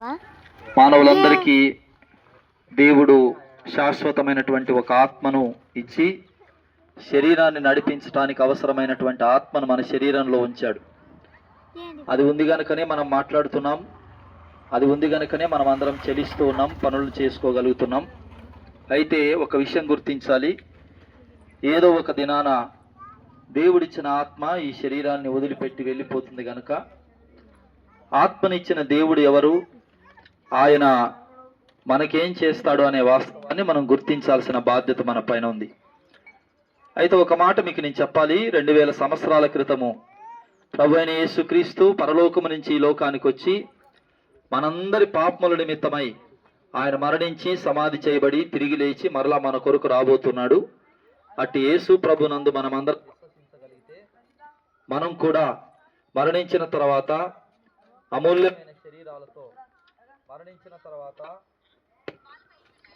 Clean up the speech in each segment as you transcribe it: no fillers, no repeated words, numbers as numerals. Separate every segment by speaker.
Speaker 1: మానవులందరికీ దేవుడు శాశ్వతమైనటువంటి ఒక ఆత్మను ఇచ్చి శరీరాన్ని నడిపించడానికి అవసరమైనటువంటి ఆత్మను మన శరీరంలో ఉంచాడు. అది ఉంది కనుకనే మనం మాట్లాడుతున్నాం, అది ఉంది కనుకనే మనం అందరం చెలిస్తూ ఉన్నాం, పనులు చేసుకోగలుగుతున్నాం. అయితే ఒక విషయం గుర్తించాలి, ఏదో ఒక దినాన దేవుడిచ్చిన ఆత్మ ఈ శరీరాన్ని వదిలిపెట్టి వెళ్ళిపోతుంది కనుక ఆత్మనిచ్చిన దేవుడు ఎవరు, ఆయన మనకేం చేస్తాడు అనే వాస్తవాన్ని మనం గుర్తించాల్సిన బాధ్యత మన పైన ఉంది. అయితే ఒక మాట మీకు నేను చెప్పాలి. 2000 సంవత్సరాల క్రితము ప్రభు అయిన యేసుక్రీస్తు పరలోకము నుంచి ఈ లోకానికి వచ్చి మనందరి పాపముల నిమిత్తమై ఆయన మరణించి సమాధి చేయబడి తిరిగి లేచి మరలా మన కొరకు రాబోతున్నాడు. అట్టి యేసు ప్రభునందు మనమందరం విశ్వసించగలిగితే మనం కూడా మరణించిన తర్వాత అమూల్యమైన శరీరాలతో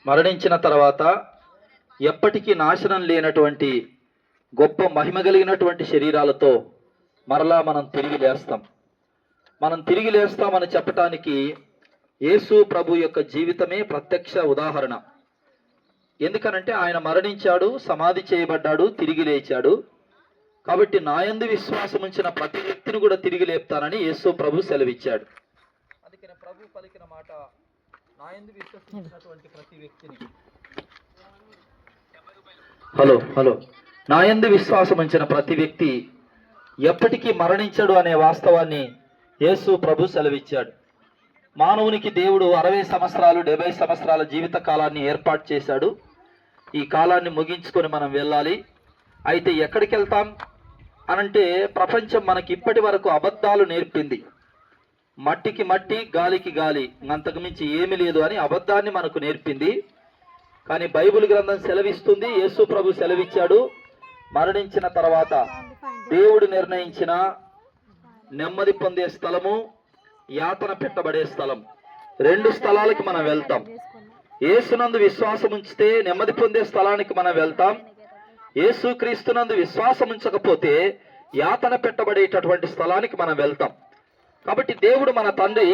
Speaker 1: మరణించిన తర్వాత ఎప్పటికీ నాశనం లేనటువంటి గొప్ప మహిమ కలిగినటువంటి శరీరాలతో మరలా మనం తిరిగి లేస్తాం. మనం తిరిగి లేస్తామని చెప్పటానికి యేసు ప్రభు యొక్క జీవితమే ప్రత్యక్ష ఉదాహరణ. ఎందుకనంటే ఆయన మరణించాడు, సమాధి చేయబడ్డాడు, తిరిగి లేచాడు. కాబట్టి నాయందు విశ్వాసం ఉంచిన ప్రతి వ్యక్తిని కూడా తిరిగి లేపుతానని యేసు ప్రభు సెలవిచ్చాడు. అందుకని ప్రభు పలికిన మాట, నాయందు విశ్వసించినటువంటి ప్రతి వ్యక్తిని నాయందు విశ్వాసం ఉంచిన ప్రతి వ్యక్తి ఎప్పటికీ మరణించడు అనే వాస్తవాన్ని యేసు ప్రభు సెలవిచ్చాడు. మానవునికి దేవుడు 60 సంవత్సరాలు 70 సంవత్సరాల జీవిత కాలాన్ని ఏర్పాటు చేశాడు. ఈ కాలాన్ని ముగించుకొని మనం వెళ్ళాలి. అయితే ఎక్కడికి వెళ్తాం అనంటే, ప్రపంచం మనకి ఇప్పటి వరకు అబద్ధాలు నేర్పింది. మట్టికి మట్టి, గాలికి గాలి, అంతకు మించి ఏమీ లేదు అని అబద్ధాన్ని మనకు నేర్పింది. కానీ బైబిల్ గ్రంథం సెలవిస్తుంది, యేసు ప్రభు సెలవిచ్చాడు, మరణించిన తర్వాత దేవుడు నిర్ణయించిన నెమ్మది పొందే స్థలము, యాతన పెట్టబడే స్థలం, 2 స్థలాలకి మనం వెళ్తాం. యేసునందు విశ్వాసం ఉంచితే నెమ్మది పొందే స్థలానికి మనం వెళ్తాం. యేసుక్రీస్తునందు విశ్వాసం ఉంచకపోతే యాతన పెట్టబడేటటువంటి స్థలానికి మనం వెళ్తాం. కాబట్టి దేవుడు మన తండ్రి,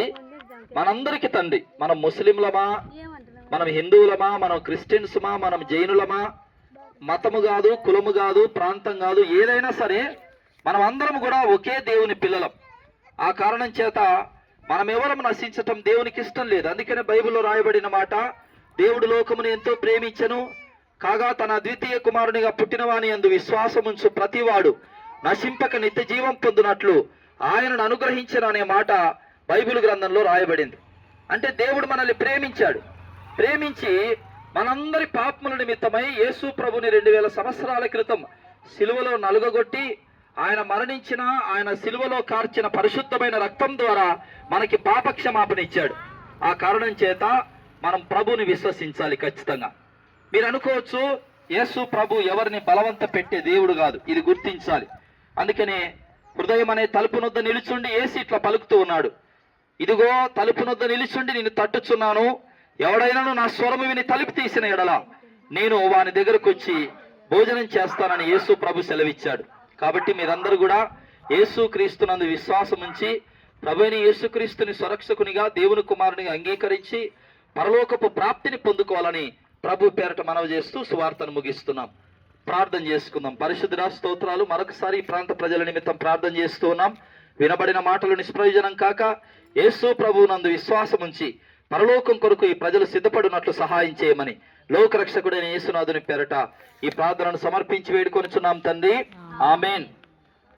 Speaker 1: మనందరికీ తండ్రి. మనం ముస్లింలమా, మనం హిందువులమా, మనం క్రిస్టియన్స్మా, మనం జైనులమా, మతము కాదు, కులము కాదు, ప్రాంతం కాదు, ఏదైనా సరే మనం అందరం కూడా ఒకే దేవుని పిల్లలం. ఆ కారణం చేత మనం ఎవరం నశించటం దేవునికి ఇష్టం లేదు. అందుకనే బైబిల్లో రాయబడిన మాట, దేవుడు లోకమును ఎంతో ప్రేమించెను కాగా తన అద్వితీయ కుమారునిగా పుట్టినవాని యందు విశ్వాసం ఉంచు ప్రతివాడు నశింపక నిత్య జీవం పొందునట్లు ఆయనను అనుగ్రహించను అనే మాట బైబిల్ గ్రంథంలో రాయబడింది. అంటే దేవుడు మనల్ని ప్రేమించాడు. ప్రేమించి మనందరి పాపముల నిమిత్తమై యేసు ప్రభుని 2000 సంవత్సరాల క్రితం సిలువలో నలుగగొట్టి ఆయన మరణించిన, ఆయన సిలువలో కార్చిన పరిశుద్ధమైన రక్తం ద్వారా మనకి పాపక్షమాపణ ఇచ్చాడు. ఆ కారణం చేత మనం ప్రభుని విశ్వసించాలి ఖచ్చితంగా. మీరు అనుకోవచ్చు, యేసు ప్రభు ఎవరిని బలవంత పెట్టే దేవుడు కాదు, ఇది గుర్తించాలి. అందుకనే హృదయం అనే తలుపు నొద్ద నిలుచుండి యేసు ఇట్లా పలుకుతూ ఉన్నాడు, ఇదిగో తలుపు నొద్ద నిలుచుండి నిన్ను తట్టుచున్నాను, ఎవడైనాను నా స్వరము విని తలుపు తీసిన ఎడల నేను వాని దగ్గరకు వచ్చి భోజనం చేస్తానని యేసు ప్రభు సెలవిచ్చాడు. కాబట్టి మీరందరూ కూడా యేసు క్రీస్తునందు విశ్వాసం ఉంచి ప్రభువైన యేసుక్రీస్తుని సురక్షకునిగా, దేవుని కుమారునిగా అంగీకరించి పరలోకపు ప్రాప్తిని పొందుకోవాలని ప్రభు పేరట మనవి చేస్తూ సువార్తను ముగిస్తున్నాం. ప్రార్థన చేసుకుందాం. పరిశుద్ధుడా, స్తోత్రాలు. మరొకసారి ఈ ప్రాంత ప్రజల నిమిత్తం ప్రార్థన చేస్తూ ఉన్నాం. వినబడిన మాటలు నిష్ప్రయోజనం కాక యేసు ప్రభువు నందు విశ్వాసం ఉంచి పరలోకం కొరకు ఈ ప్రజలు సిద్ధపడినట్లు సహాయం చేయమని లోకరక్షకుడైన యేసునాథుని పేరట ఈ ప్రార్థనను సమర్పించి వేడుకొనుచున్నాం తండ్రి. ఆమేన్.